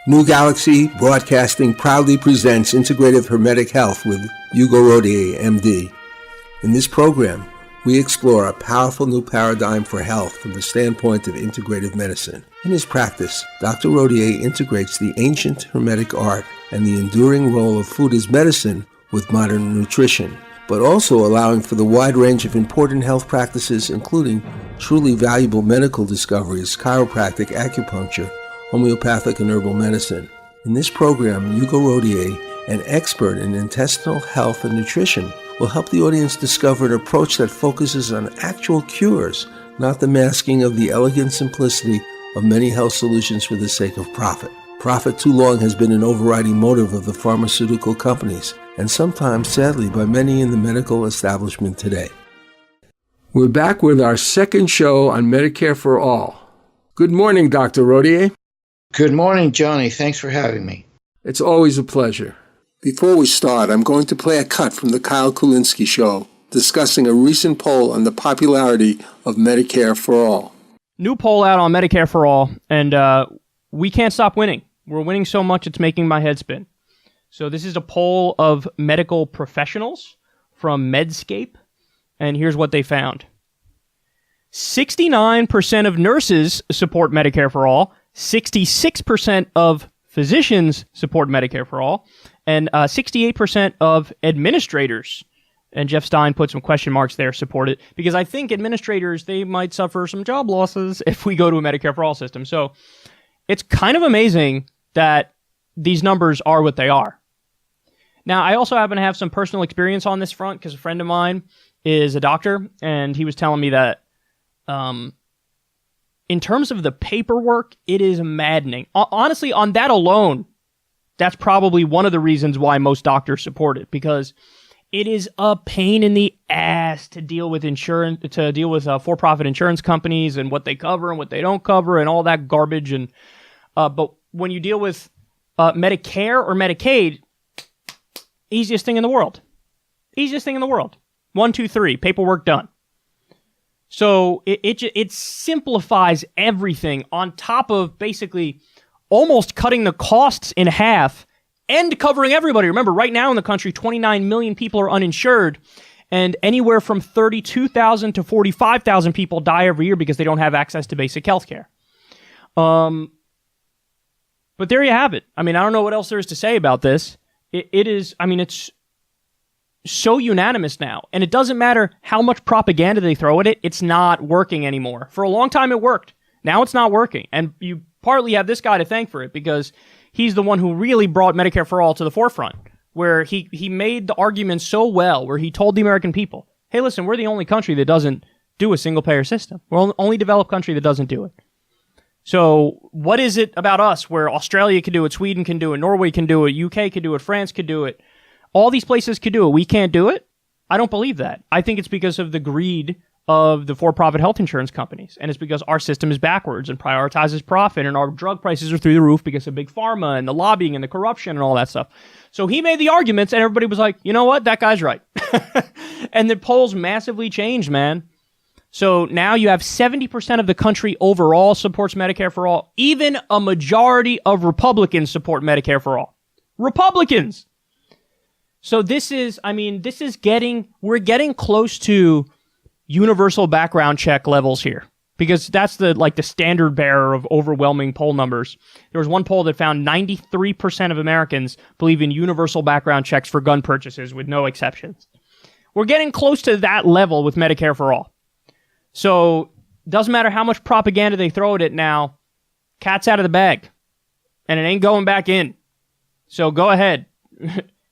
New Galaxy Broadcasting proudly presents Integrative Hermetic Health with Hugo Rodier, MD. In this program, we explore a powerful new paradigm for health from the standpoint of integrative medicine. In his practice, Dr. Rodier integrates the ancient Hermetic art and the enduring role of food as medicine with modern nutrition, but also allowing for the wide range of important health practices, including truly valuable medical discoveries, chiropractic, acupuncture, homeopathic, and herbal medicine. In this program, Hugo Rodier, an expert in intestinal health and nutrition, will help the audience discover an approach that focuses on actual cures, not the masking of the elegant simplicity of many health solutions for the sake of profit. Profit too long has been an overriding motive of the pharmaceutical companies, and sometimes, sadly, by many in the medical establishment today. We're back with our second show on Medicare for All. Good morning, Dr. Rodier. Good morning, Johnny. Thanks for having me. It's always a pleasure. Before we start, I'm going to play a cut from the Kyle Kulinski Show, discussing a recent poll on the popularity of Medicare for All. New poll out on Medicare for All, and we can't stop winning. We're winning so much it's making my head spin. So this is a poll of medical professionals from Medscape, and here's what they found. 69% of nurses support Medicare for All, 66% of physicians support Medicare for All, and 68% of administrators, and Jeff Stein put some question marks there, support it, because I think administrators, they might suffer some job losses if we go to a Medicare for All system. So it's kind of amazing that these numbers are what they are. Now, I also happen to have some personal experience on this front because a friend of mine is a doctor, and he was telling me that in terms of the paperwork, it is maddening. Honestly, on that alone, that's probably one of the reasons why most doctors support it, because it is a pain in the ass to deal with insurance, to deal with for-profit insurance companies and what they cover and what they don't cover and all that garbage. And but when you deal with Medicare or Medicaid, easiest thing in the world. Easiest thing in the world. 1, 2, 3, paperwork done. So it simplifies everything on top of basically almost cutting the costs in half and covering everybody. Remember, right now in the country, 29 million people are uninsured, and anywhere from 32,000 to 45,000 people die every year because they don't have access to basic health care. But there you have it. I mean, I don't know what else there is to say about this. It's so unanimous now, and it doesn't matter how much propaganda they throw at it, it's not working anymore. For a long time it worked. Now it's not working, and you partly have this guy to thank for it because he's the one who really brought Medicare for All to the forefront, where he made the argument so well, where he told the American people, hey, listen, we're the only country that doesn't do a single-payer system. We're the only developed country that doesn't do it. So what is it about us where Australia can do it, Sweden can do it, Norway can do it, UK can do it, France can do it, all these places could do it. We can't do it? I don't believe that. I think it's because of the greed of the for-profit health insurance companies. And it's because our system is backwards and prioritizes profit, and our drug prices are through the roof because of big pharma and the lobbying and the corruption and all that stuff. So he made the arguments, and everybody was like, you know what? That guy's right. And the polls massively changed, man. So now you have 70% of the country overall supports Medicare for All. Even a majority of Republicans support Medicare for All. Republicans! So we're getting close to universal background check levels here, because that's the standard bearer of overwhelming poll numbers. There was one poll that found 93% of Americans believe in universal background checks for gun purchases with no exceptions. We're getting close to that level with Medicare for All. So doesn't matter how much propaganda they throw at it now, cat's out of the bag, and it ain't going back in. So go ahead.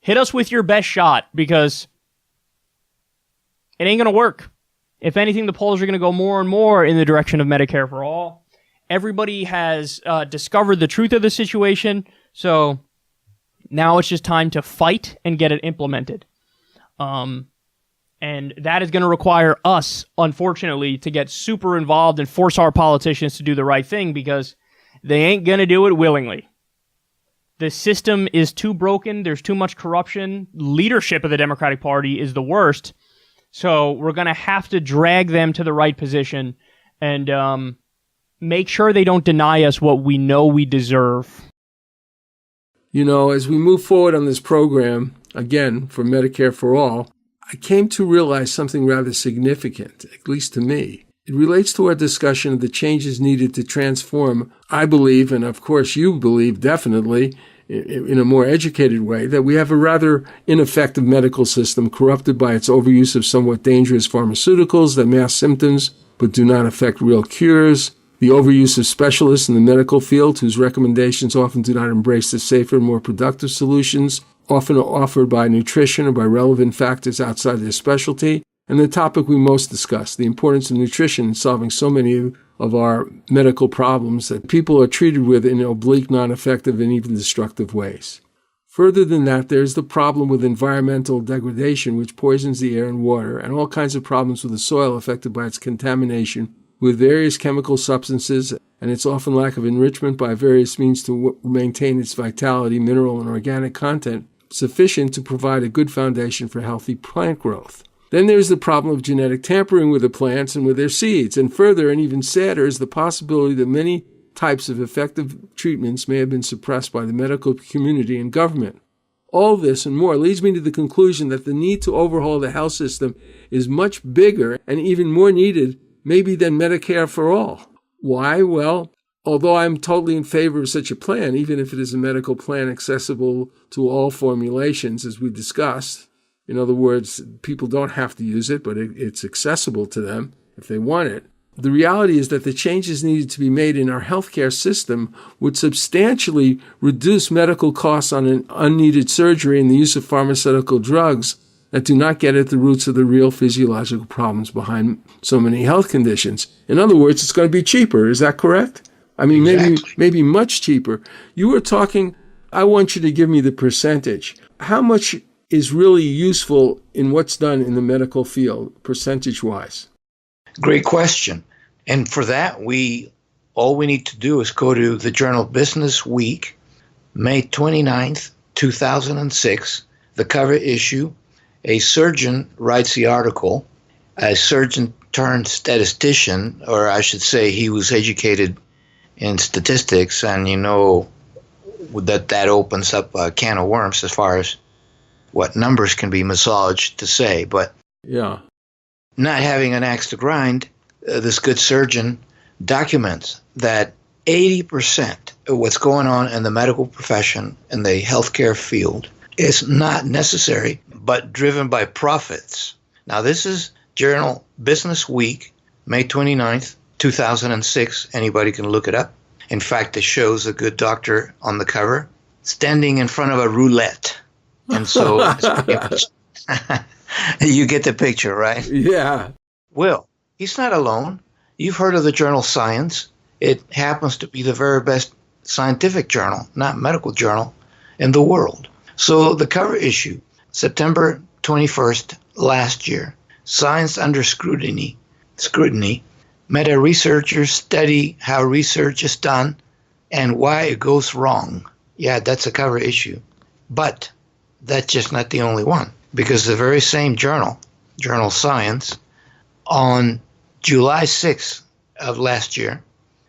Hit us with your best shot, because it ain't going to work. If anything, the polls are going to go more and more in the direction of Medicare for All. Everybody has discovered the truth of the situation, so now it's just time to fight and get it implemented. And that is going to require us, unfortunately, to get super involved and force our politicians to do the right thing, because they ain't going to do it willingly. The system is too broken. There's too much corruption. Leadership of the Democratic Party is the worst. So we're going to have to drag them to the right position and make sure they don't deny us what we know we deserve. You know, as we move forward on this program, again, for Medicare for All, I came to realize something rather significant, at least to me. It relates to our discussion of the changes needed to transform, I believe, and of course you believe definitely, in a more educated way, that we have a rather ineffective medical system corrupted by its overuse of somewhat dangerous pharmaceuticals that mask symptoms but do not affect real cures, the overuse of specialists in the medical field whose recommendations often do not embrace the safer, more productive solutions, often offered by nutrition or by relevant factors outside their specialty, and the topic we most discuss, the importance of nutrition in solving so many of our medical problems that people are treated with in oblique, non-effective, and even destructive ways. Further than that, there's the problem with environmental degradation, which poisons the air and water, and all kinds of problems with the soil affected by its contamination with various chemical substances, and its often lack of enrichment by various means to maintain its vitality, mineral, and organic content, sufficient to provide a good foundation for healthy plant growth. Then there's the problem of genetic tampering with the plants and with their seeds. And further, and even sadder, is the possibility that many types of effective treatments may have been suppressed by the medical community and government. All this and more leads me to the conclusion that the need to overhaul the health system is much bigger and even more needed maybe than Medicare for All. Why? Well, although I'm totally in favor of such a plan, even if it is a medical plan accessible to all formulations, as we discussed, in other words, people don't have to use it, but it's accessible to them if they want it. The reality is that the changes needed to be made in our healthcare system would substantially reduce medical costs on an unneeded surgery and the use of pharmaceutical drugs that do not get at the roots of the real physiological problems behind so many health conditions. In other words, it's going to be cheaper. Is that correct? I mean, Exactly. maybe much cheaper. You were talking, I want you to give me the percentage. How much is really useful in what's done in the medical field, percentage-wise? Great question. And for that, all we need to do is go to the journal Business Week, May 29th, 2006, the cover issue. A surgeon writes the article. A surgeon turned statistician, or I should say he was educated in statistics, and you know that opens up a can of worms as far as what numbers can be massaged to say. But yeah, not having an axe to grind, this good surgeon documents that 80% of what's going on in the medical profession, in the healthcare field, is not necessary, but driven by profits. Now, this is Journal Business Week, May 29th, 2006. Anybody can look it up. In fact, it shows a good doctor on the cover standing in front of a roulette. And so you get the picture, right? Yeah. Well, he's not alone. You've heard of the journal Science. It happens to be the very best scientific journal, not medical journal, in the world. So the cover issue, September 21st last year, Science Under Scrutiny, meta-researchers study how research is done and why it goes wrong. Yeah, that's a cover issue. But that's just not the only one, because the very same journal Science, on July 6th of last year,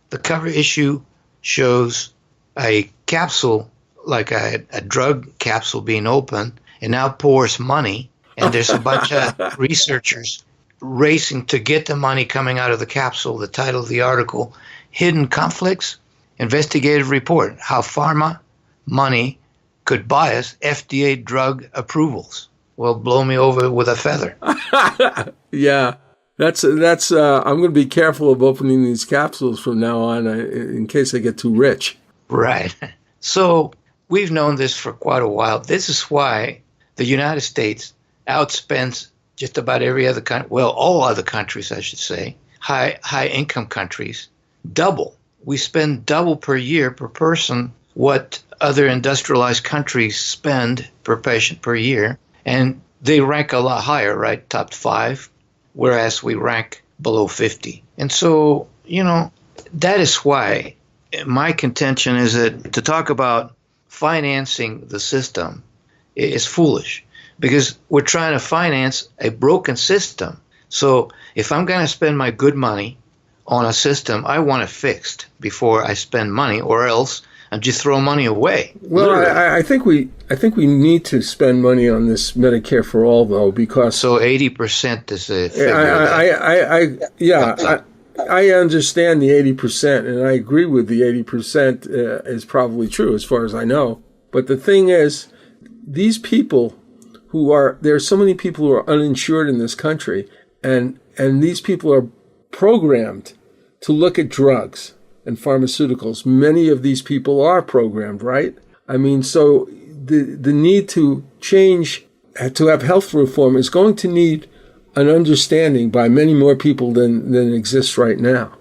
the cover issue shows a capsule, like a drug capsule being opened, and now pours money, and there's a bunch of researchers racing to get the money coming out of the capsule. The title of the article, Hidden Conflicts, Investigative Report, How Pharma Money Could Bias FDA Drug Approvals. Well, blow me over with a feather. Yeah. That's. I'm going to be careful of opening these capsules from now on in case I get too rich. Right. So we've known this for quite a while. This is why the United States outspends just about every other country, well, all other countries, I should say, high income countries, double. We spend double per year per person what other industrialized countries spend per patient per year. And they rank a lot higher, right? Top 5, whereas we rank below 50. And so, that is why my contention is that to talk about financing the system is foolish, because we're trying to finance a broken system. So if I'm going to spend my good money on a system, I want it fixed before I spend money, or else and just throw money away. Well, I think we need to spend money on this Medicare for all, though, because so 80% is a figure. I understand the 80%, and I agree with the 80% is probably true as far as I know. But the thing is, these people there are so many people who are uninsured in this country, and these people are programmed to look at drugs and pharmaceuticals. Many of these people are programmed, right? I mean, so the need to change, to have health reform is going to need an understanding by many more people than exists right now.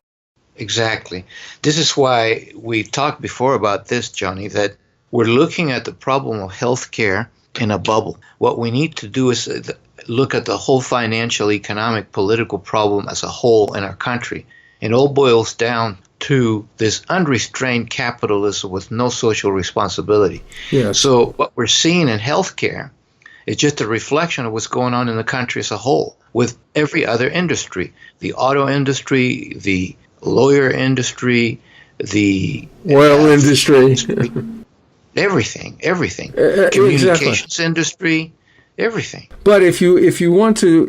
Exactly. This is why we talked before about this, Johnny, that we're looking at the problem of healthcare in a bubble. What we need to do is look at the whole financial, economic, political problem as a whole in our country. It all boils down to this unrestrained capitalism with no social responsibility. Yes. So what we're seeing in healthcare is just a reflection of what's going on in the country as a whole with every other industry, the auto industry, the lawyer industry, the oil industry. Everything. Communications exactly. Industry, everything. But if you want to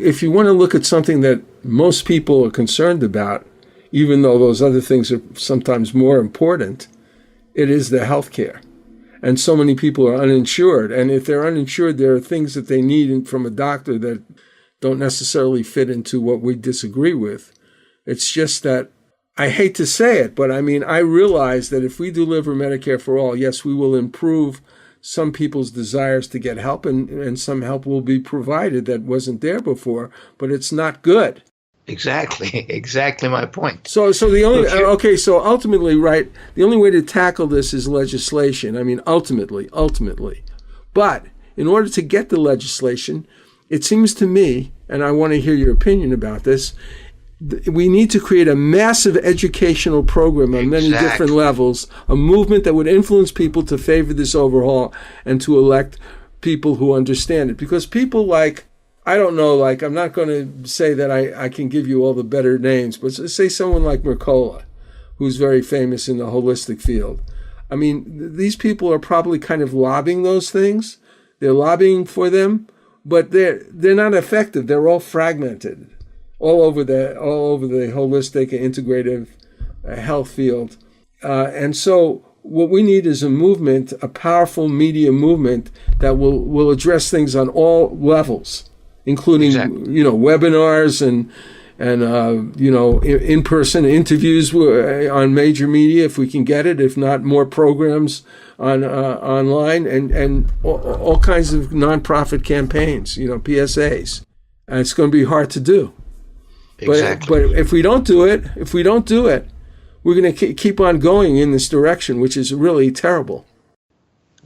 look at something that most people are concerned about, even though those other things are sometimes more important, it is the health care. And so many people are uninsured. And if they're uninsured, there are things that they need from a doctor that don't necessarily fit into what we disagree with. It's just that, I hate to say it, but I mean, I realize that if we deliver Medicare for all, yes, we will improve some people's desires to get help, and some help will be provided that wasn't there before, but it's not good. Exactly my point. So the only, so ultimately, right, the only way to tackle this is legislation. I mean, ultimately. But in order to get the legislation, it seems to me, and I want to hear your opinion about this, we need to create a massive educational program on many different levels, a movement that would influence people to favor this overhaul and to elect people who understand it. Because people like, I don't know, like, I'm not going to say that I can give you all the better names, but say someone like Mercola, who's very famous in the holistic field. I mean, these people are probably kind of lobbying those things. They're lobbying for them, but they're not effective. They're all fragmented all over the holistic and integrative health field. And so what we need is a movement, a powerful media movement that will address things on all levels, including webinars and in-person interviews on major media if we can get it, if not more programs on online, and all kinds of nonprofit campaigns, PSAs. And it's going to be hard to do. Exactly. But if we don't do it, we're going to keep on going in this direction, which is really terrible.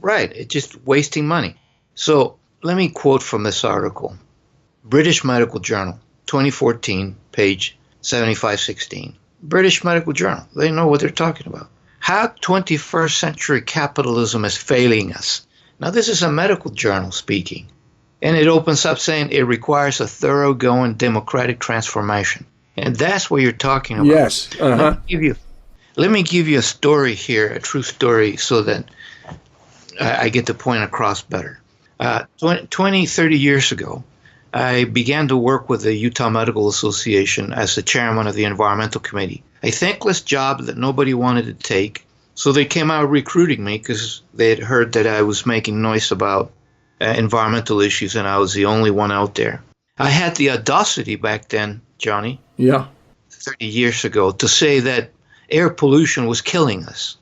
Right. It's just wasting money. So let me quote from this article. British Medical Journal, 2014, page 7516. British Medical Journal. They know what they're talking about. How 21st century capitalism is failing us. Now, this is a medical journal speaking. And it opens up saying it requires a thoroughgoing democratic transformation. And that's what you're talking about. Yes. Uh-huh. Let me give you a story here, a true story, so that I get the point across better. 30 years ago, I began to work with the Utah Medical Association as the chairman of the environmental committee. A thankless job that nobody wanted to take. So they came out recruiting me because they had heard that I was making noise about environmental issues, and I was the only one out there. I had the audacity back then, Johnny, 30 years ago, to say that air pollution was killing us.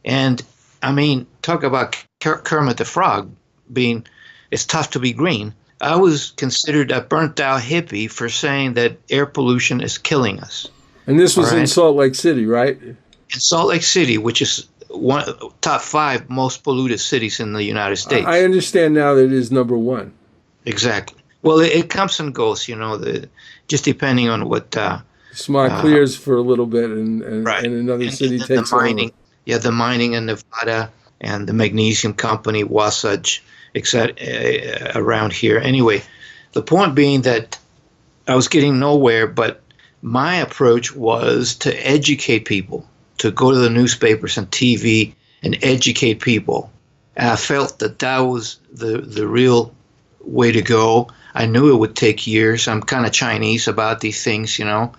And, I mean, talk about Kermit the Frog being, it's tough to be green. I was considered a burnt-out hippie for saying that air pollution is killing us. And this was in Salt Lake City, right? In Salt Lake City, which is one top 5 most polluted cities in the United States. I understand now that it is number 1. Exactly. Well, it comes and goes, just depending on what. Smart clears for a little bit, and another city takes over. Yeah, the mining in Nevada and the magnesium company, Wasatch, etc., around here. Anyway, the point being that I was getting nowhere, but my approach was to educate people, to go to the newspapers and TV and educate people. And I felt that that was the real way to go. I knew it would take years. I'm kind of Chinese about these things, you know.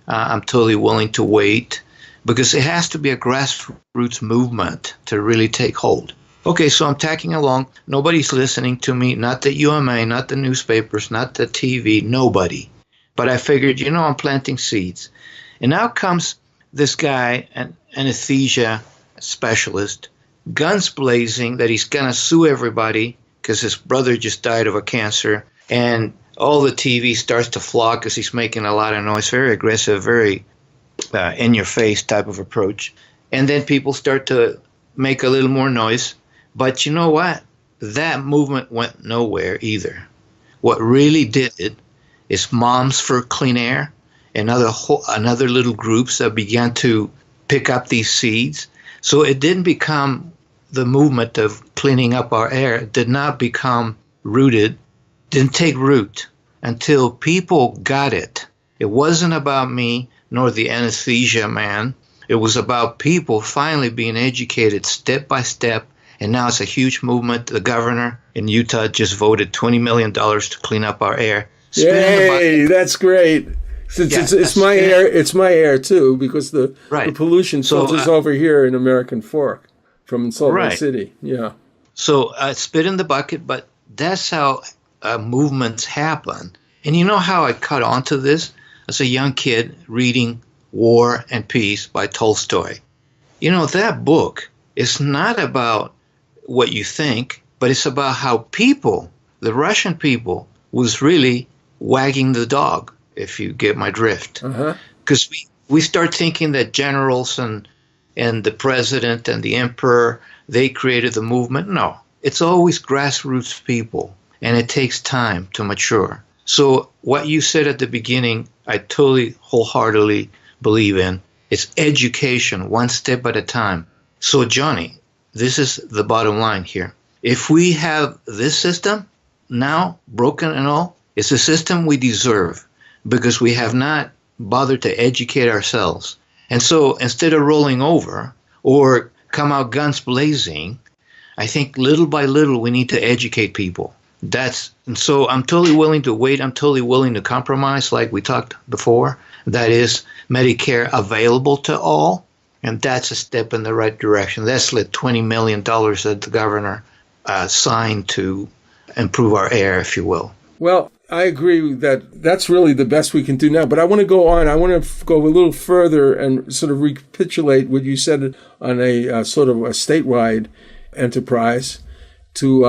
I'm totally willing to wait because it has to be a grassroots movement to really take hold. Okay, so I'm tacking along. Nobody's listening to me, not the UMA, not the newspapers, not the TV, nobody. But I figured, you know, I'm planting seeds. And now comes this guy, an anesthesia specialist, guns blazing that he's going to sue everybody because his brother just died of a cancer. And all the TV starts to flock because he's making a lot of noise, very aggressive, very in-your-face type of approach. And then people start to make a little more noise. But you know what? That movement went nowhere either. What really did it is Moms for Clean Air and other little groups that began to pick up these seeds. So it didn't become the movement of cleaning up our air. It did not become rooted, didn't take root until people got it. It wasn't about me nor the anesthesia man. It was about people finally being educated step by step. And now it's a huge movement. The governor in Utah just voted $20 million to clean up our air. Yay, that's great. It's my air. It's my air too, because the pollution filters over here in American Fork from Salt Lake City. Yeah. So spit in the bucket, but that's how movements happen. And you know how I caught on to this? As a young kid reading War and Peace by Tolstoy. You know, that book is not about what you think, but it's about how people, the Russian people, was really wagging the dog, if you get my drift. Because we start thinking that generals and the president and the emperor, they created the movement. No, it's always grassroots people, and it takes time to mature. So what you said at the beginning, I totally wholeheartedly believe in. It's education, one step at a time. So Johnny, this is the bottom line here. If we have this system now, broken and all, it's a system we deserve because we have not bothered to educate ourselves. And so instead of rolling over or come out guns blazing, I think little by little we need to educate people. And so I'm totally willing to wait. I'm totally willing to compromise like we talked before. That is Medicare available to all. And that's a step in the right direction. That's the $20 million that the governor signed to improve our air, if you will. Well, I agree that that's really the best we can do now. But I want to go on. I want to go a little further and sort of recapitulate what you said on a sort of a statewide enterprise to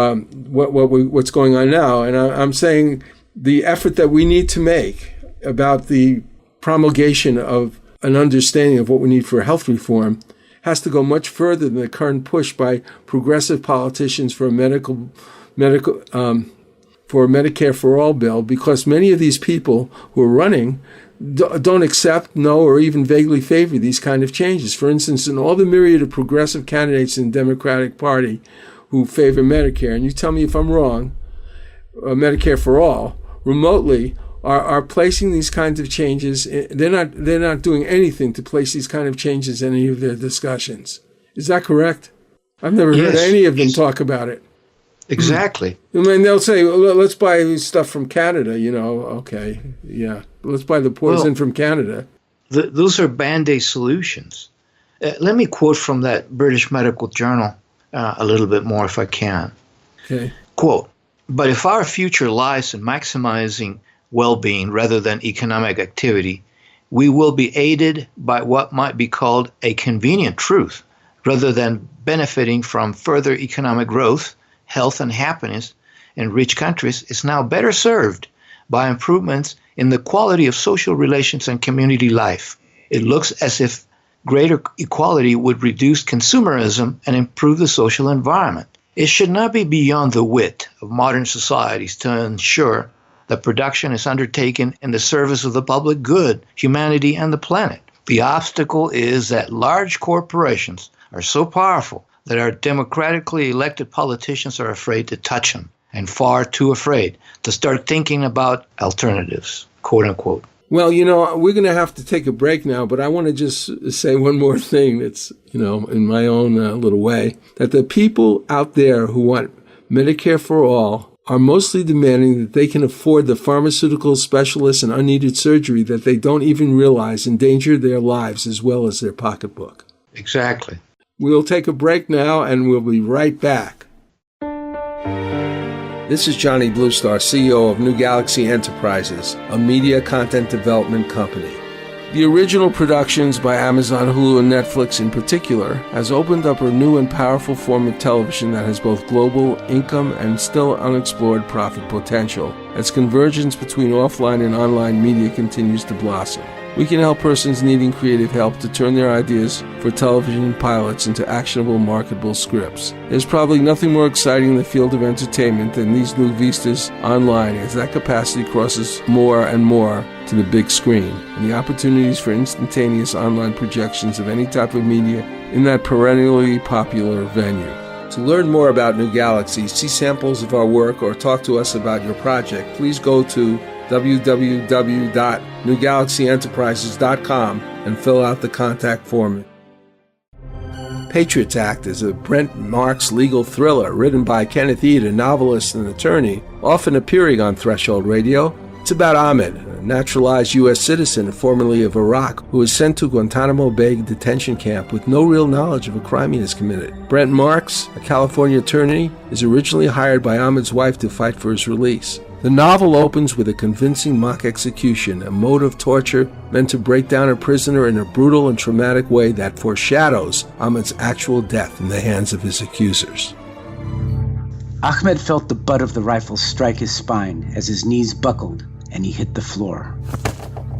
what's going on now. And I'm saying the effort that we need to make about the promulgation of an understanding of what we need for health reform has to go much further than the current push by progressive politicians for a for a Medicare for all bill, because many of these people who are running don't accept, know, or even vaguely favor these kind of changes. For instance, in all the myriad of progressive candidates in the Democratic Party who favor Medicare, and you tell me if I'm wrong, Medicare for all, remotely are placing these kinds of changes. They're not doing anything to place these kind of changes in any of their discussions. Is that correct? I've never heard any of them talk about it. Exactly. I mean, they'll say, well, let's buy stuff from Canada, you know. Okay, yeah. Let's buy the poison from Canada. Those are Band-Aid solutions. Let me quote from that British Medical Journal a little bit more if I can. Okay. Quote, "But if our future lies in maximizing well-being rather than economic activity, we will be aided by what might be called a convenient truth, rather than benefiting from further economic growth. Health and happiness in rich countries is now better served by improvements in the quality of social relations and community life. It looks as if greater equality would reduce consumerism and improve the social environment. It should not be beyond the wit of modern societies to ensure that production is undertaken in the service of the public good, humanity, and the planet. The obstacle is that large corporations are so powerful that our democratically elected politicians are afraid to touch them, and far too afraid to start thinking about alternatives," quote unquote. Well, we're going to have to take a break now, but I want to just say one more thing that's, in my own little way, that the people out there who want Medicare for all are mostly demanding that they can afford the pharmaceutical specialists and unneeded surgery that they don't even realize endanger their lives as well as their pocketbook. Exactly. We'll take a break now, and we'll be right back. This is Johnny Bluestar, CEO of New Galaxy Enterprises, a media content development company. The original productions by Amazon, Hulu, and Netflix in particular has opened up a new and powerful form of television that has both global income and still unexplored profit potential as convergence between offline and online media continues to blossom. We can help persons needing creative help to turn their ideas for television pilots into actionable, marketable scripts. There's probably nothing more exciting in the field of entertainment than these new vistas online, as that capacity crosses more and more to the big screen, and the opportunities for instantaneous online projections of any type of media in that perennially popular venue. To learn more about New Galaxy, see samples of our work, or talk to us about your project, please go to www.newgalaxyenterprises.com and fill out the contact form. Patriots Act is a Brent Marks legal thriller written by Kenneth Eade, a novelist and attorney, often appearing on Threshold Radio. It's about Ahmed, a naturalized U.S. citizen formerly of Iraq, who was sent to Guantanamo Bay detention camp with no real knowledge of a crime he has committed. Brent Marks, a California attorney, is originally hired by Ahmed's wife to fight for his release. The novel opens with a convincing mock execution, a mode of torture meant to break down a prisoner in a brutal and traumatic way that foreshadows Ahmed's actual death in the hands of his accusers. Ahmed felt the butt of the rifle strike his spine as his knees buckled and he hit the floor.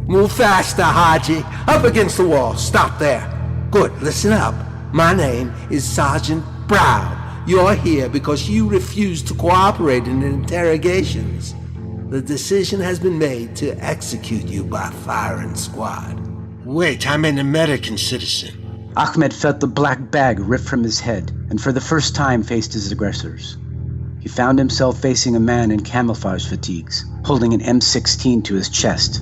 Move faster, Haji. Up against the wall. Stop there. Good. Listen up. My name is Sergeant Brown. You're here because you refused to cooperate in the interrogations. The decision has been made to execute you by firing squad. Wait, I'm an American citizen. Ahmed felt the black bag ripped from his head and for the first time faced his aggressors. He found himself facing a man in camouflage fatigues, holding an M16 to his chest.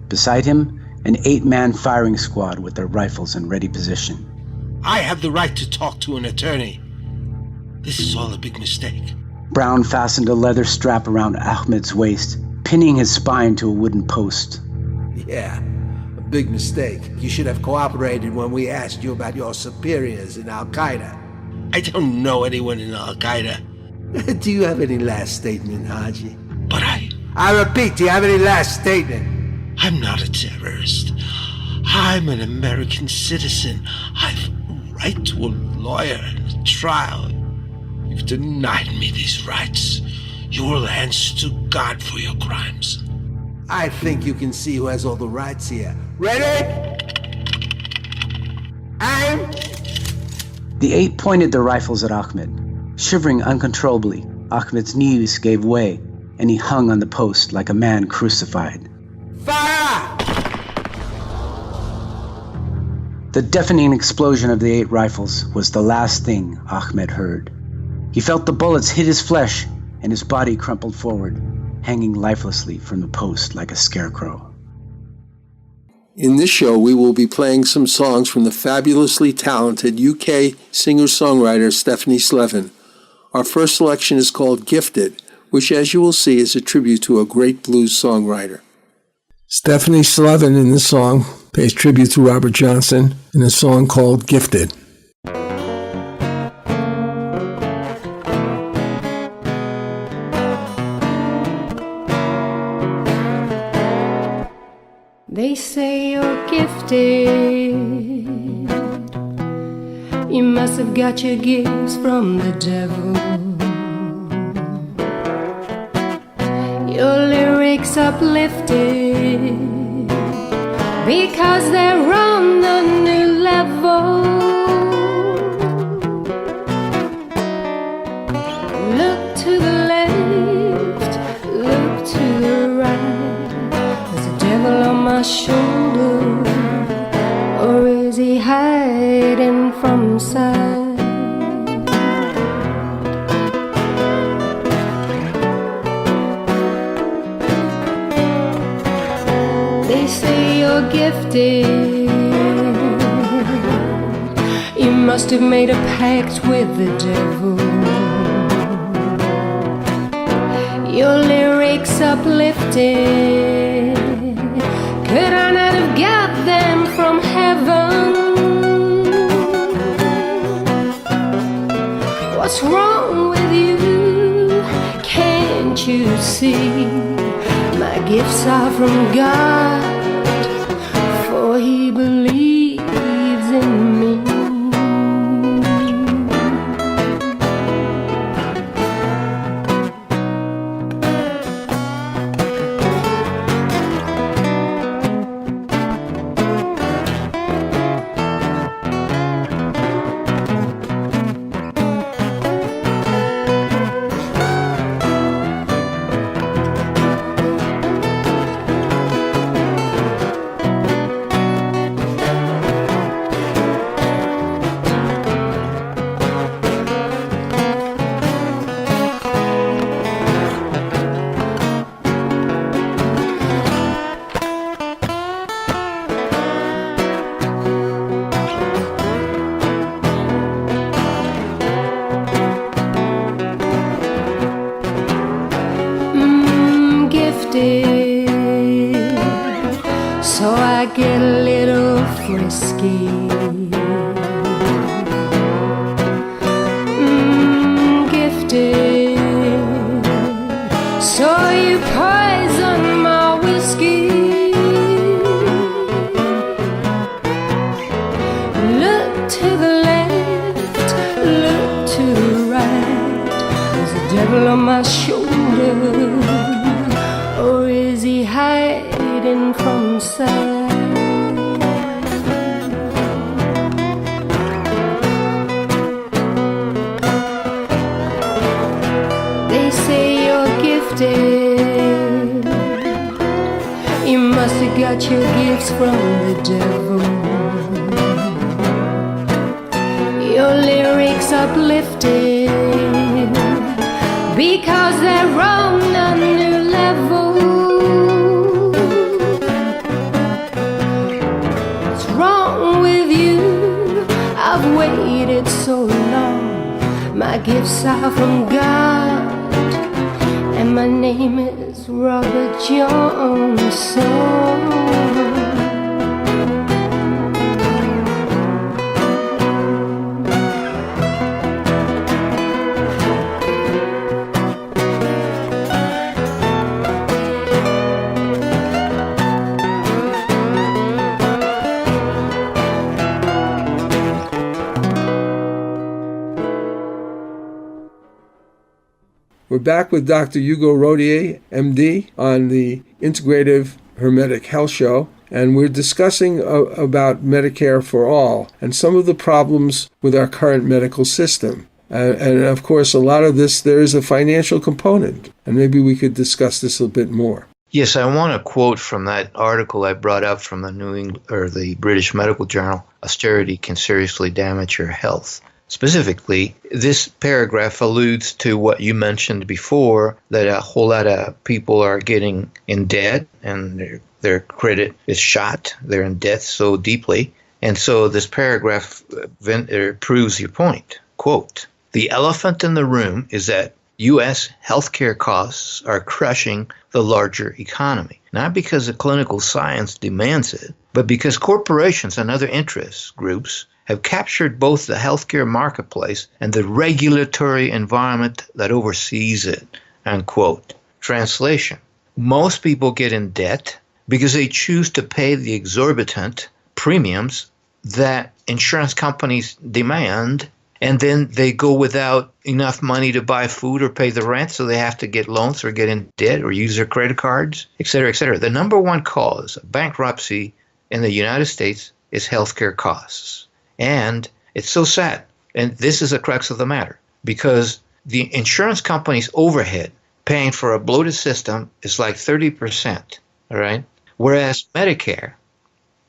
Beside him, an 8-man firing squad with their rifles in ready position. I have the right to talk to an attorney. This is all a big mistake. Brown fastened a leather strap around Ahmed's waist, pinning his spine to a wooden post. Yeah, a big mistake. You should have cooperated when we asked you about your superiors in Al-Qaeda. I don't know anyone in Al-Qaeda. Do you have any last statement, Haji? But I repeat, do you have any last statement? I'm not a terrorist. I'm an American citizen. I've a right to a lawyer and a trial. You've denied me these rights. You will answer to God for your crimes. I think you can see who has all the rights here. Ready? Aim! The 8 pointed their rifles at Ahmed. Shivering uncontrollably, Ahmed's knees gave way, and he hung on the post like a man crucified. Fire! The deafening explosion of the 8 rifles was the last thing Ahmed heard. He felt the bullets hit his flesh, and his body crumpled forward, hanging lifelessly from the post like a scarecrow. In this show, we will be playing some songs from the fabulously talented UK singer-songwriter Stephanie Slevin. Our first selection is called Gifted, which, as you will see, is a tribute to a great blues songwriter. Stephanie Slevin in this song pays tribute to Robert Johnson in a song called Gifted. They say you're gifted. You must have got your gifts from the devil. Your lyrics uplifted because they're on the new level. Look to the left, look to the right. There's a devil on my shoulder, or is he hiding from sight? They say you're gifted, you must have made a pact with the devil. Your lyrics uplifted, could I not have got them from heaven? What's wrong with you? Can't you see? My gifts are from God, for He believes in me. So I get a little frisky. Gifted, so you poison my whiskey. Look to the left, look to the right. There's a devil on my shoulder, or is he hiding from sight? They say you're gifted, you must have got your gifts from the devil. Your lyrics uplifted, because they're on a new level. What's wrong with you? I've waited so long. My gifts are from God, and my name is Robert Johnson. We're back with Dr. Hugo Rodier, MD, on the Integrative Hermetic Health Show, and we're discussing about Medicare for all and some of the problems with our current medical system. And of course, a lot of this, there is a financial component, and maybe we could discuss this a bit more. Yes, I want to quote from that article I brought up from the the British Medical Journal. Austerity can seriously damage your health. Specifically, this paragraph alludes to what you mentioned before, that a whole lot of people are getting in debt and their credit is shot. They're in debt so deeply. And so this paragraph proves your point. Quote, "The elephant in the room is that U.S. healthcare costs are crushing the larger economy, not because the clinical science demands it, but because corporations and other interest groups have captured both the healthcare marketplace and the regulatory environment that oversees it." Unquote. Translation: most people get in debt because they choose to pay the exorbitant premiums that insurance companies demand, and then they go without enough money to buy food or pay the rent, so they have to get loans or get in debt or use their credit cards, et cetera, et cetera. The number one cause of bankruptcy in the United States is healthcare costs. And it's so sad, and this is the crux of the matter, because the insurance company's overhead paying for a bloated system is like 30%, all right? Whereas Medicare,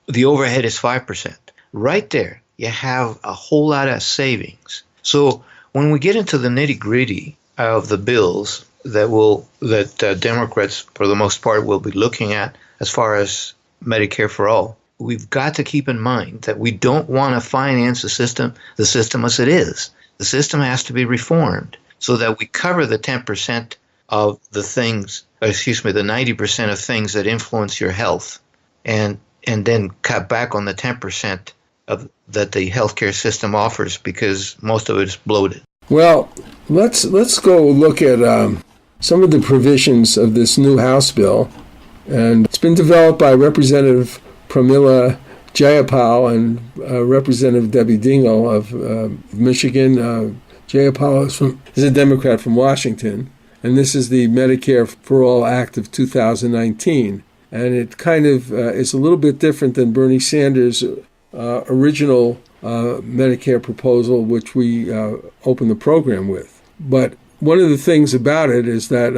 the overhead is 5%. Right there, you have a whole lot of savings. So when we get into the nitty-gritty of the bills that Democrats, for the most part, will be looking at as far as Medicare for all, we've got to keep in mind that we don't want to finance the system as it is. The system has to be reformed so that we cover the 10% of the things, the 90% of things that influence your health, and then cut back on the 10% of that the healthcare system offers, because most of it is bloated. Well, let's go look at some of the provisions of this new House bill, and it's been developed by Representative Pramila Jayapal and Representative Debbie Dingell of Michigan. Jayapal is a Democrat from Washington, and this is the Medicare for All Act of 2019. And it kind of is a little bit different than Bernie Sanders' original Medicare proposal, which we opened the program with. But one of the things about it is that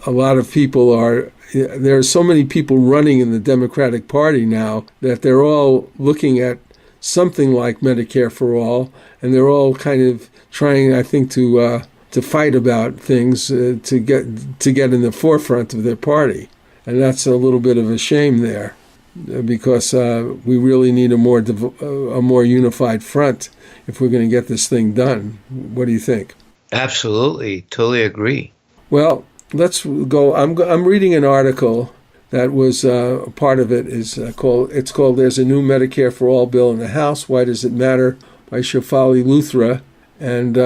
a lot of people there are so many people running in the Democratic Party now that they're all looking at something like Medicare for all, and they're all kind of trying, I think, to fight about things to get in the forefront of their party. And that's a little bit of a shame there, because we really need a more unified front if we're going to get this thing done. What do you think? Absolutely, totally agree. Well, let's go. I'm reading an article that was part of it is called "There's a New Medicare for All Bill in the House. Why Does It Matter?" by Shefali Luthra, and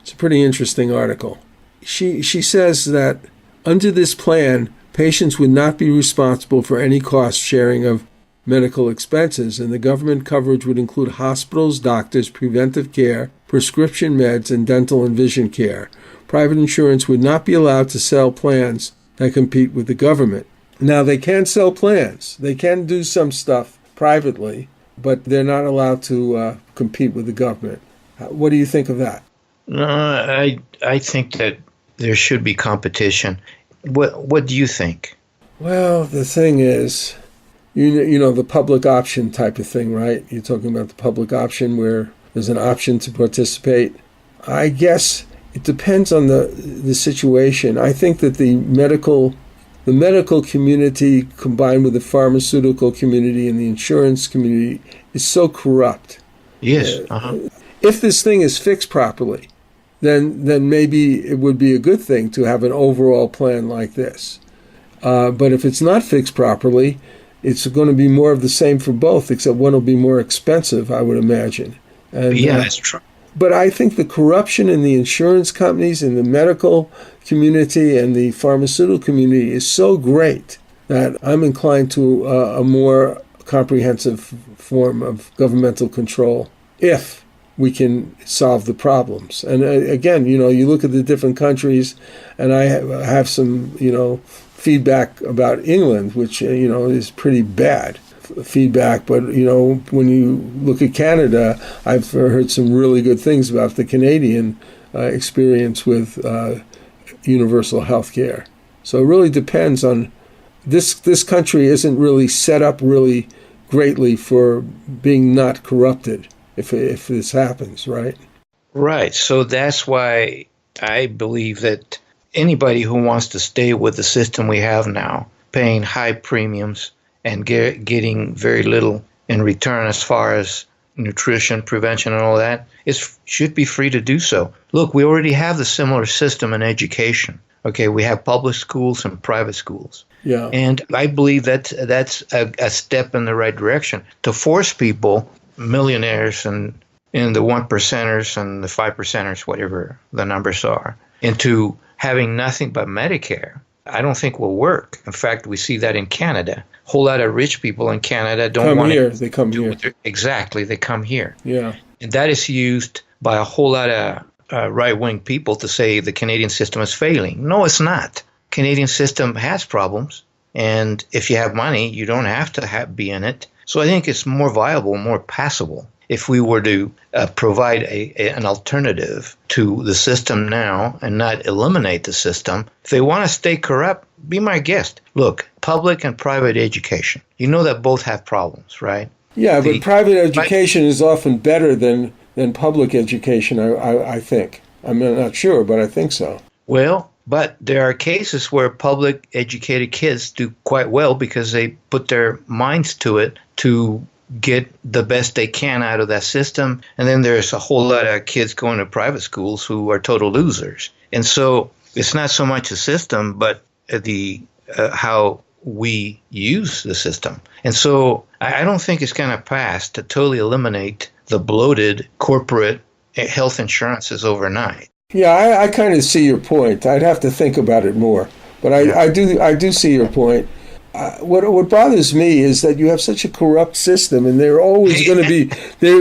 it's a pretty interesting article. She says that under this plan, patients would not be responsible for any cost sharing of medical expenses, and the government coverage would include hospitals, doctors, preventive care, prescription meds, and dental and vision care. Private insurance would not be allowed to sell plans that compete with the government. Now, they can sell plans. They can do some stuff privately, but they're not allowed to compete with the government. What do you think of that? No, I think that there should be competition. What do you think? Well, the thing is, you know, the public option type of thing, right? You're talking about the public option where there's an option to participate. I guess it depends on the situation. I think that the medical community combined with the pharmaceutical community and the insurance community is so corrupt. Yes. If this thing is fixed properly, then maybe it would be a good thing to have an overall plan like this. But if it's not fixed properly, it's going to be more of the same for both, except one will be more expensive, I would imagine. And, yeah, that's true. But I think the corruption in the insurance companies, in the medical community, and the pharmaceutical community is so great that I'm inclined to a more comprehensive form of governmental control if we can solve the problems. And again, you know, you look at the different countries, and I have some, you know, feedback about England, which, you know, is pretty bad feedback. But, you know, when you look at Canada, I've heard some really good things about the Canadian experience with universal health care. So it really depends on this country isn't really set up really greatly for being not corrupted if this happens, right? Right. So that's why I believe that anybody who wants to stay with the system we have now, paying high premiums and getting very little in return as far as nutrition, prevention, and all that, should be free to do so. Look, we already have the similar system in education. Okay, we have public schools and private schools. Yeah. And I believe that's a step in the right direction to force people, millionaires and the 1%ers and the 5%ers, whatever the numbers are, into having nothing but Medicare. I don't think will work. In fact, we see that in Canada. A whole lot of rich people in Canada don't want to. They come here. Exactly, they come here. Yeah. And that is used by a whole lot of right-wing people to say the Canadian system is failing. No, it's not. Canadian system has problems, and if you have money, you don't have to be in it. So I think it's more viable, more passable if we were to provide an alternative to the system now and not eliminate the system. If they want to stay corrupt, be my guest. Look, public and private education. You know that both have problems, right? Yeah, but private education is often better than public education, I think. I'm not sure, but I think so. Well, But there are cases where public educated kids do quite well because they put their minds to it to get the best they can out of that system. And then there's a whole lot of kids going to private schools who are total losers. And so it's not so much the system, but the how we use the system. And so I don't think it's going to pass to totally eliminate the bloated corporate health insurances overnight. Yeah, I kind of see your point. I'd have to think about it more, but I do see your point. What bothers me is that you have such a corrupt system, and they're going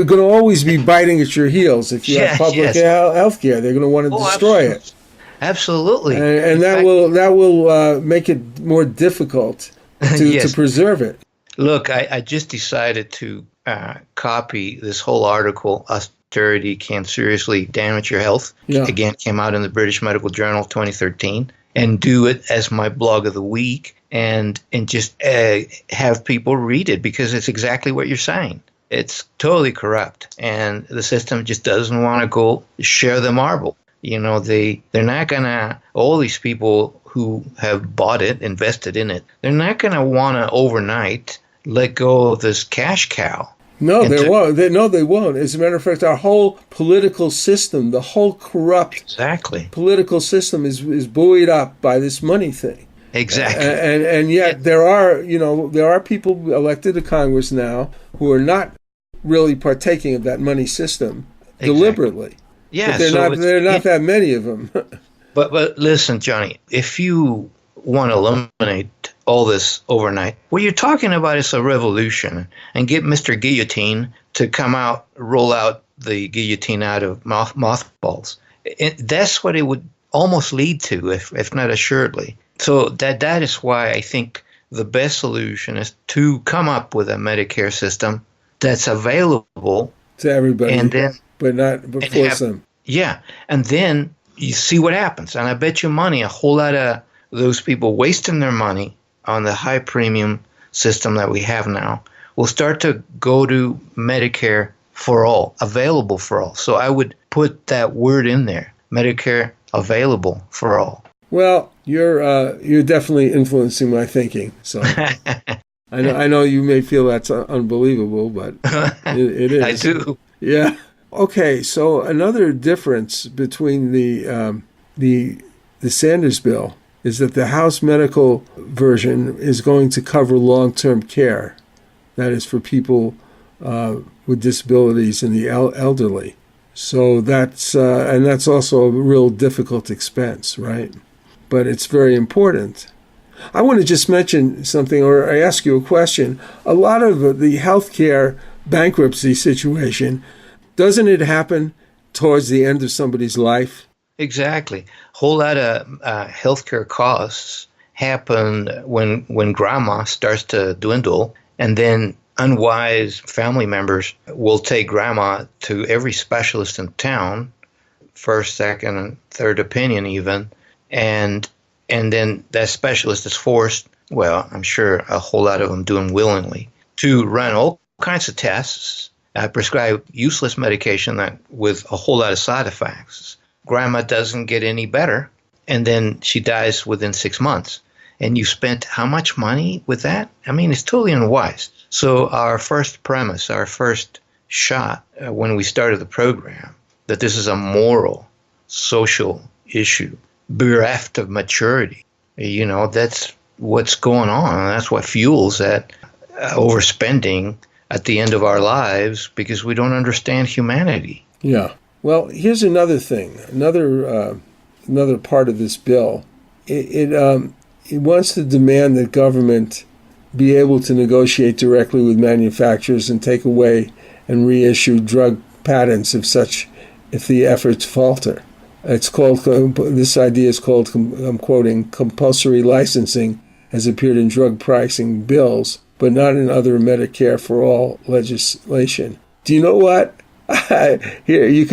to always be biting at your heels if you have public health care. They're going to want to destroy it. Absolutely, and that will make it more difficult to preserve it. Look, I just decided to copy this whole article. Austerity can seriously damage your health. Yeah. Again, came out in the British Medical Journal 2013, and do it as my blog of the week, and just have people read it because it's exactly what you're saying. It's totally corrupt, and the system just doesn't want to go share the marble. You know, they're not gonna. All these people who have bought it, invested in it, they're not gonna want to overnight let go of this cash cow. No, they won't. They won't. As a matter of fact, our whole political system, the whole corrupt political system is buoyed up by this money thing. Exactly. And yet there are people elected to Congress now who are not really partaking of that money system deliberately. Yeah, but they're not that many of them. But listen, Johnny, if you want to eliminate all this overnight, what you're talking about is a revolution, and get Mr. Guillotine to come out, roll out the guillotine out of mothballs. That's what it would almost lead to, if not assuredly. So that is why I think the best solution is to come up with a Medicare system that's available to everybody, and then but force them. Yeah, and then you see what happens. And I bet you money, a whole lot of those people wasting their money on the high premium system that we have now will start to go to Medicare for all, available for all. So I would put that word in there, Medicare available for all. Well, you're definitely influencing my thinking. So I know you may feel that's unbelievable, but it is. I do. Yeah. Okay. So another difference between the Sanders bill is that the House medical version is going to cover long-term care. That is for people with disabilities and the elderly. So that's also a real difficult expense, right? But it's very important. I want to just mention something, or I ask you a question. A lot of the healthcare bankruptcy situation, doesn't it happen towards the end of somebody's life? Exactly. A whole lot of healthcare costs happen when grandma starts to dwindle, and then unwise family members will take grandma to every specialist in town, first, second, and third opinion even, and then that specialist is forced, well, I'm sure a whole lot of them do them willingly, to run all kinds of tests, prescribe useless medication that with a whole lot of side effects. Grandma doesn't get any better, and then she dies within 6 months. And you spent how much money with that? I mean, it's totally unwise. So our first premise, our first shot when we started the program, that this is a moral, social issue, bereft of maturity. You know, that's what's going on. And that's what fuels that overspending at the end of our lives, because we don't understand humanity. Yeah. Well, here's another thing, another part of this bill. It wants to demand that government be able to negotiate directly with manufacturers and take away and reissue drug patents if the efforts falter. It's called, this idea is called, I'm quoting, compulsory licensing, has appeared in drug pricing bills, but not in other Medicare for all legislation. Do you know what? Here, you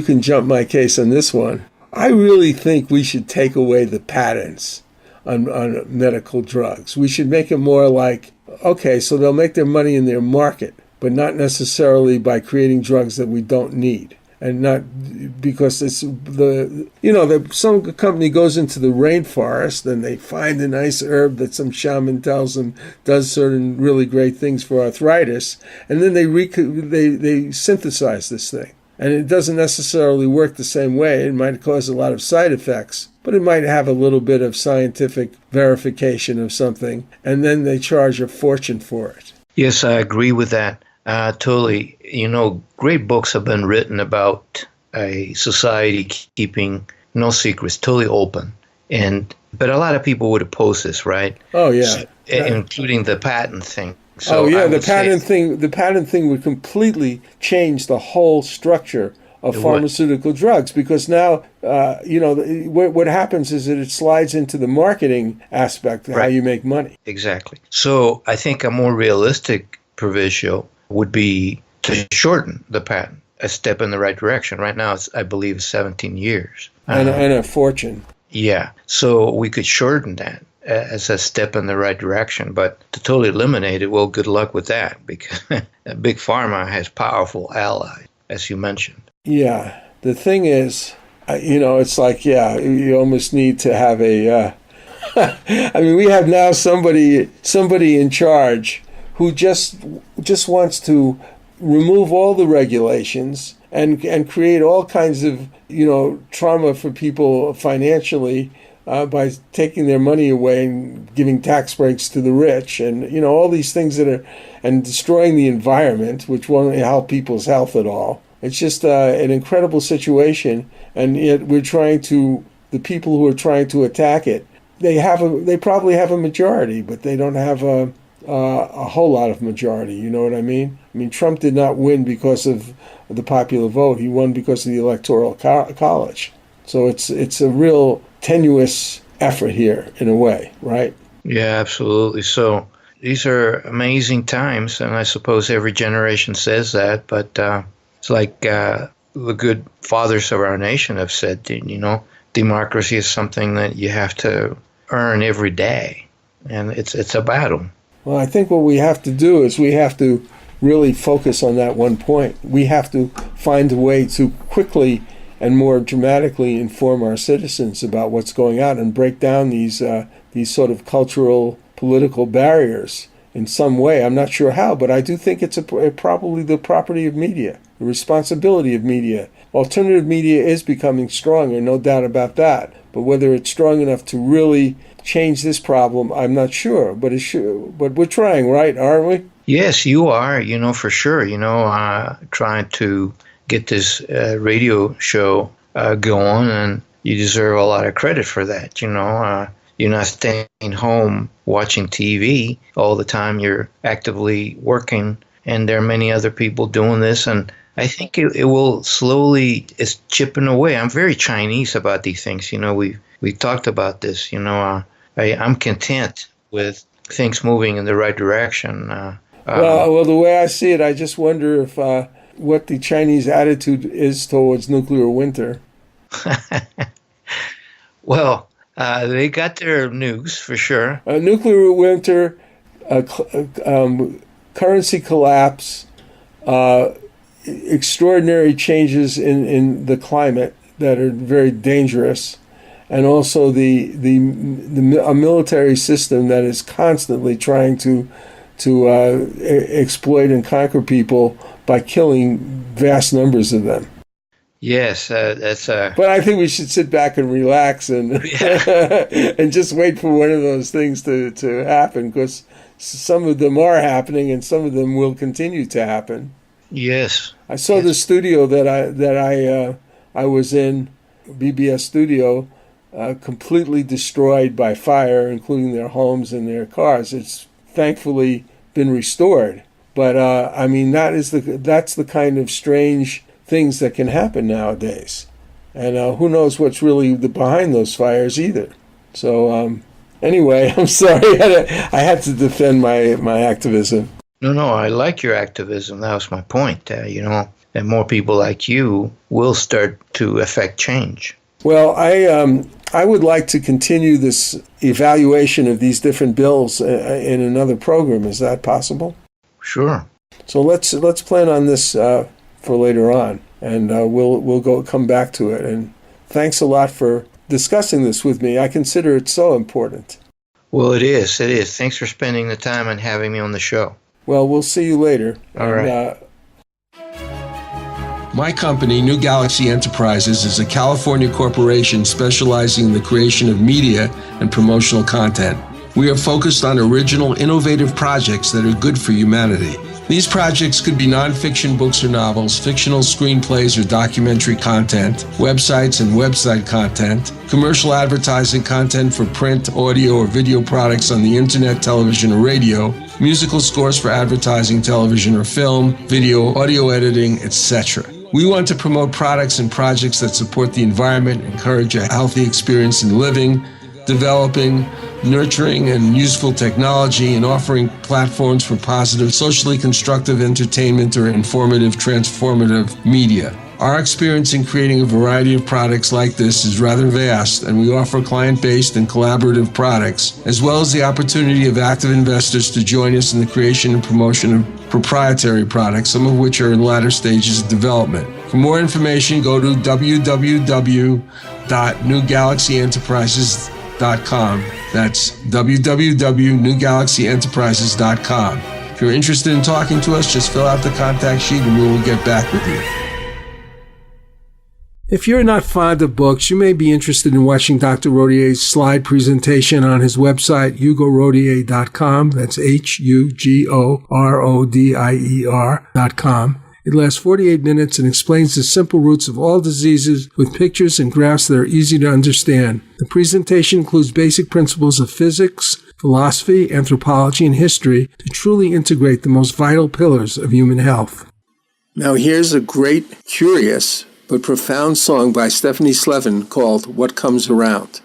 can jump my case on this one. I really think we should take away the patents on medical drugs. We should make it more like, okay, so they'll make their money in their market, but not necessarily by creating drugs that we don't need. and not because it's some company goes into the rainforest and they find a nice herb that some shaman tells them does certain really great things for arthritis, and then they synthesize this thing. And it doesn't necessarily work the same way. It might cause a lot of side effects, but it might have a little bit of scientific verification of something, and then they charge a fortune for it. Yes, I agree with that. Totally. Great books have been written about a society keeping no secrets, totally open. But a lot of people would oppose this, right? Oh, yeah. Including the patent thing. So the patent thing would completely change the whole structure of pharmaceutical drugs, because now what happens is that it slides into the marketing aspect of how you make money. Exactly. So I think a more realistic proviso would be to shorten the patent, a step in the right direction. Right now, I believe 17 years. And a fortune. Yeah. So we could shorten that as a step in the right direction, but to totally eliminate it, well, good luck with that, because Big Pharma has powerful allies, as you mentioned. Yeah. The thing is, it's like, you almost need to have a, I mean, we have now somebody in charge who just wants to remove all the regulations and create all kinds of, trauma for people financially, by taking their money away and giving tax breaks to the rich, and all these things and destroying the environment, which won't help people's health at all. It's just an incredible situation, and yet the people who are trying to attack it, they probably have a majority, but they don't have a whole lot of majority. You know what I mean? I mean, Trump did not win because of the popular vote. He won because of the Electoral College. So it's a real tenuous effort here, in a way, right? Yeah, absolutely. So these are amazing times, and I suppose every generation says that, but it's like the good fathers of our nation have said, democracy is something that you have to earn every day, and it's a battle. Well, I think what we have to do is we have to really focus on that one point. We have to find a way to quickly and more dramatically inform our citizens about what's going on and break down these sort of cultural, political barriers in some way. I'm not sure how, but I do think it's probably the property of media, the responsibility of media. Alternative media is becoming stronger, no doubt about that. But whether it's strong enough to really change this problem, I'm not sure. But we're trying, right? Aren't we? Yes, you are. For sure. Trying to get this radio show going, and you deserve a lot of credit for that. You're not staying home watching TV all the time. You're actively working, and there are many other people doing this, and I think it will slowly is chipping away. I'm very Chinese about these things. We talked about this. I'm content with things moving in the right direction. Well, the way I see it, I just wonder if what the Chinese attitude is towards nuclear winter. Well, they got their nukes for sure. Nuclear winter, currency collapse, extraordinary changes in the climate that are very dangerous, and also a military system that is constantly trying to exploit and conquer people by killing vast numbers of them. Yes, that's. But I think we should sit back and relax and and just wait for one of those things to happen, because some of them are happening and some of them will continue to happen. Yes. I saw the studio that I was in, BBS studio, completely destroyed by fire, including their homes and their cars. It's thankfully been restored, but I mean that's the kind of strange things that can happen nowadays, and who knows what's really behind those fires either. So anyway, I'm sorry I had to defend my activism. No, I like your activism. That was my point. And more people like you will start to affect change. Well, I would like to continue this evaluation of these different bills in another program. Is that possible? Sure. So let's plan on this for later on, and we'll come back to it. And thanks a lot for discussing this with me. I consider it so important. Well, it is. It is. Thanks for spending the time and having me on the show. Well, we'll see you later. All right. My company, New Galaxy Enterprises, is a California corporation specializing in the creation of media and promotional content. We are focused on original, innovative projects that are good for humanity. These projects could be nonfiction books or novels, fictional screenplays or documentary content, websites and website content, commercial advertising content for print, audio, or video products on the internet, television, or radio, musical scores for advertising, television, or film, video, audio editing, etc. We want to promote products and projects that support the environment, encourage a healthy experience in living, developing, nurturing, and useful technology, and offering platforms for positive, socially constructive entertainment or informative, transformative media. Our experience in creating a variety of products like this is rather vast, and we offer client-based and collaborative products, as well as the opportunity of active investors to join us in the creation and promotion of proprietary products, some of which are in latter stages of development. For more information, go to www.newgalaxyenterprises.com. That's www.newgalaxyenterprises.com. If you're interested in talking to us, just fill out the contact sheet and we will get back with you. If you're not fond of books, you may be interested in watching Dr. Rodier's slide presentation on his website, hugorodier.com. That's HUGORODIER.com. It lasts 48 minutes and explains the simple roots of all diseases with pictures and graphs that are easy to understand. The presentation includes basic principles of physics, philosophy, anthropology, and history to truly integrate the most vital pillars of human health. Now here's a great, curious, but profound song by Stephanie Slevin called What Comes Around.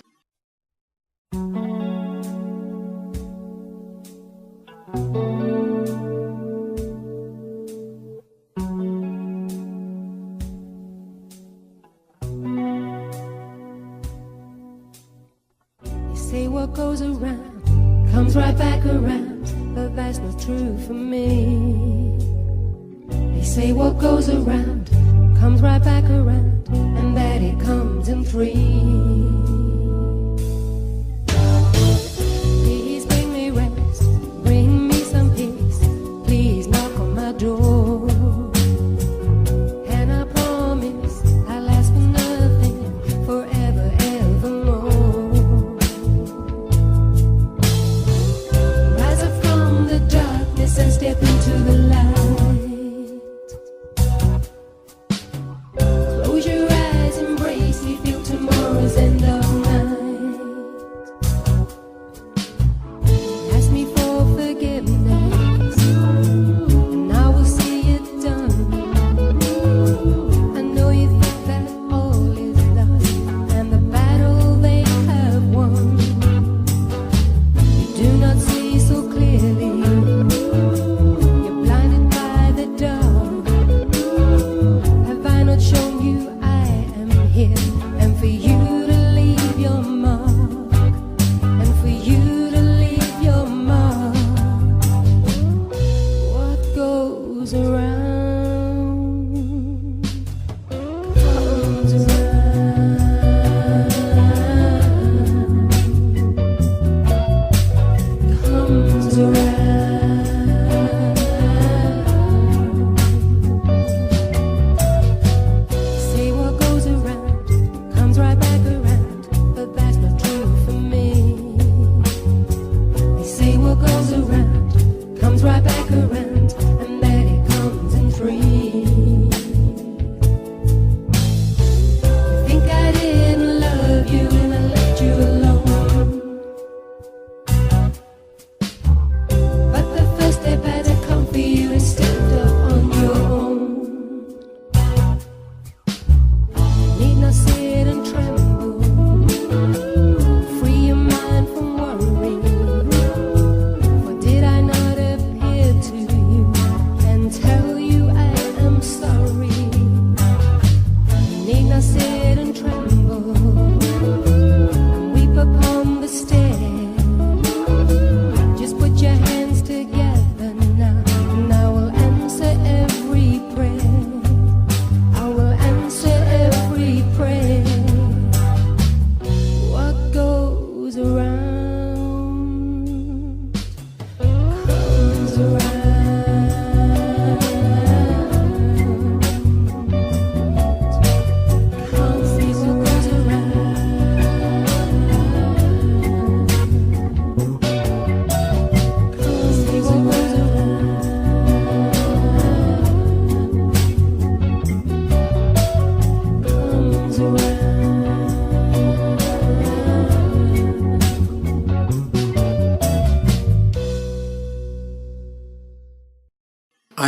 Say what goes around comes right back around, but that's not true for me. They say what goes around comes right back around, and that it comes in threes. Please bring me rest, bring me some peace. Please knock on my door, and I promise I'll ask for nothing forever, evermore. Rise up from the darkness and step into the light.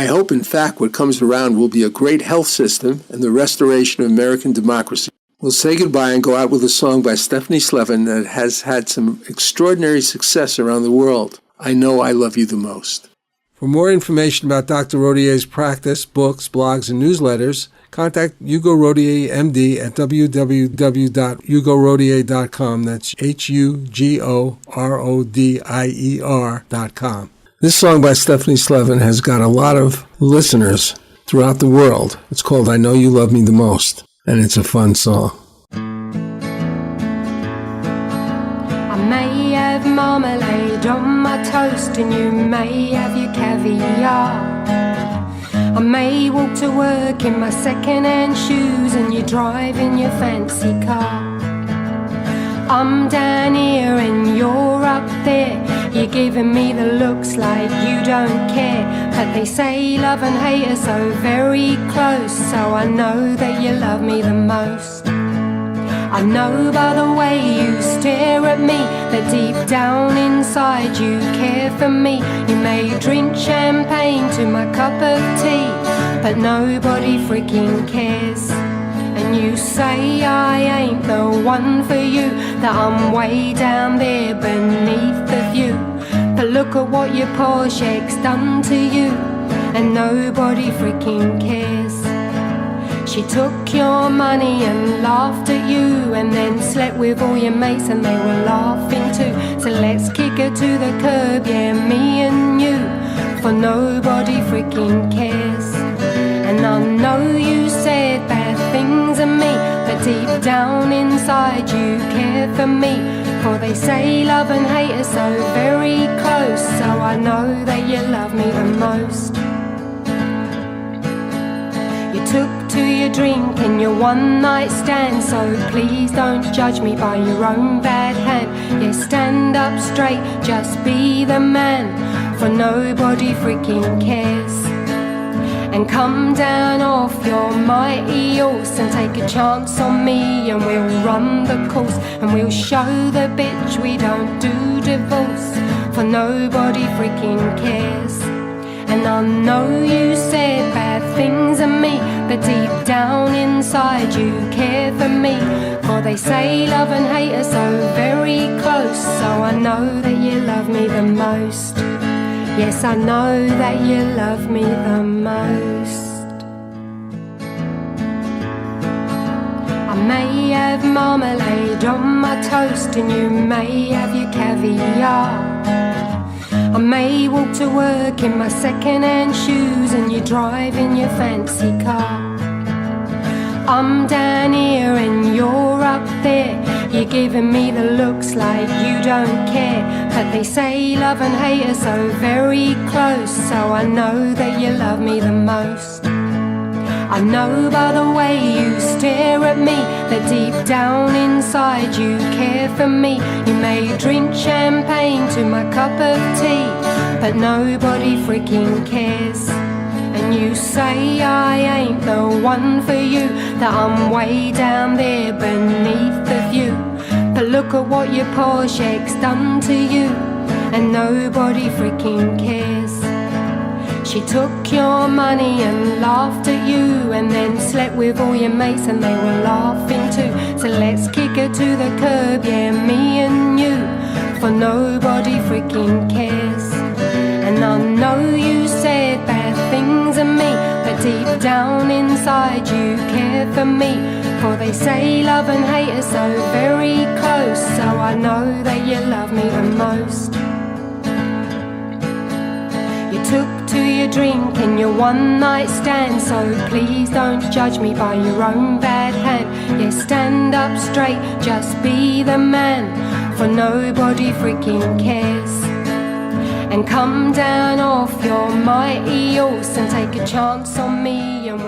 I hope, in fact, what comes around will be a great health system and the restoration of American democracy. We'll say goodbye and go out with a song by Stephanie Slevin that has had some extraordinary success around the world. I Know I Love You the Most. For more information about Dr. Rodier's practice, books, blogs, and newsletters, contact Hugo Rodier, MD, at www.hugorodier.com. That's HUGORODIER.com. This song by Stephanie Slevin has got a lot of listeners throughout the world. It's called I Know You Love Me the Most, and it's a fun song. I may have marmalade on my toast and you may have your caviar. I may walk to work in my second-hand shoes and you drive in your fancy car. I'm down here and you're up there. You're giving me the looks like you don't care. But they say love and hate are so very close, so I know that you love me the most. I know by the way you stare at me that deep down inside you care for me. You may drink champagne to my cup of tea, but nobody freaking cares. And you say I ain't the one for you, that I'm way down there beneath the view. But look at what your poor shake's done to you, and nobody freaking cares. She took your money and laughed at you, and then slept with all your mates and they were laughing too. So let's kick her to the curb, yeah, me and you, for nobody freaking cares. And I know you said bad things of me, but deep down inside you care for me. For they say love and hate are so very close, so I know that you love me the most. You took to your drink and your one-night stand, so please don't judge me by your own bad hand. Yeah, stand up straight, just be the man, for nobody freaking cares. And come down off your mighty horse and take a chance on me, and we'll run the course, and we'll show the bitch we don't do divorce, for nobody freaking cares. And I know you said bad things of me, but deep down inside you care for me. For they say love and hate are so very close, so I know that you love me the most. Yes, I know that you love me the most. I may have marmalade on my toast and you may have your caviar. I may walk to work in my second-hand shoes and you drive in your fancy car. I'm down here and you're up there. You're giving me the looks like you don't care. But they say love and hate are so very close, so I know that you love me the most. I know by the way you stare at me that deep down inside you care for me. You may drink champagne to my cup of tea, but nobody freaking cares. And you say I ain't the one for you, that I'm way down there beneath the view. But look at what your poor shake's done to you, and nobody freaking cares. She took your money and laughed at you, and then slept with all your mates and they were laughing too. So let's kick her to the curb, yeah, me and you, for nobody freaking cares. And I know you said bad things of me, but deep down inside you care for me. For they say love and hate are so very close, so I know that you love me the most. You took to your drink and your one-night stand, so please don't judge me by your own bad hand. Yeah, stand up straight, just be the man, for nobody freaking cares. And come down off your mighty horse and take a chance on me, and